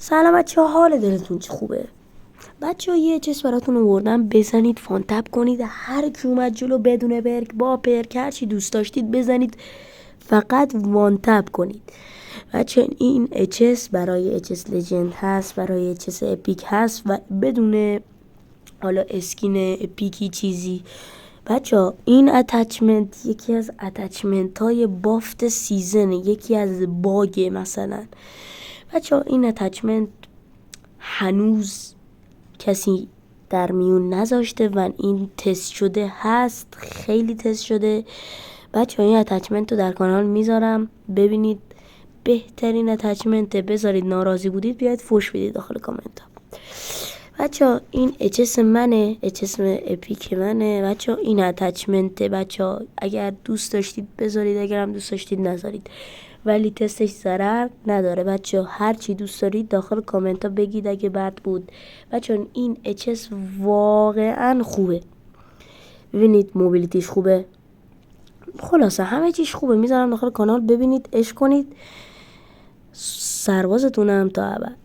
سلام بچه ها، حال دلتون چه خوبه؟ بچه ها یه چیز براتون آوردم، بزنید فان تب کنید، هر کی اومد جلو بدون برگ با پرک هرچی دوست داشتید بزنید، فقط وان تب کنید. بچه این اچس برای اچس لجند هست، برای اچس اپیک هست و بدون حالا اسکین اپیکی چیزی. بچه ها این اتچمنت یکی از اتچمنت های بافت سیزنه، یکی از باگه. مثلا بچه ها این اتچمنت هنوز کسی در میون نذاشته و این تست شده هست، خیلی تست شده. بچه ها این اتچمنت رو در کانال میذارم ببینید، بهترین اتچمنت. بذارید ناراضی بودید بیاید فوش بدید داخل کامنت ها. بچه ها این اچس منه، اچس اپیک منه. بچه ها این اتچمنته. بچه ها اگر دوست داشتید بذارید، اگر هم دوست داشتید نذارید، ولی تستش ضرر نداره. بچه ها هر چی دوست دارید داخل کامنت ها بگید اگه بد بود. بچه ها این اچس واقعا خوبه، ببینید موبیلیتیش خوبه، خلاصه همه چیش خوبه. میذارم داخل کانال ببینید، عشق کنید. سربازتونم تا ابد.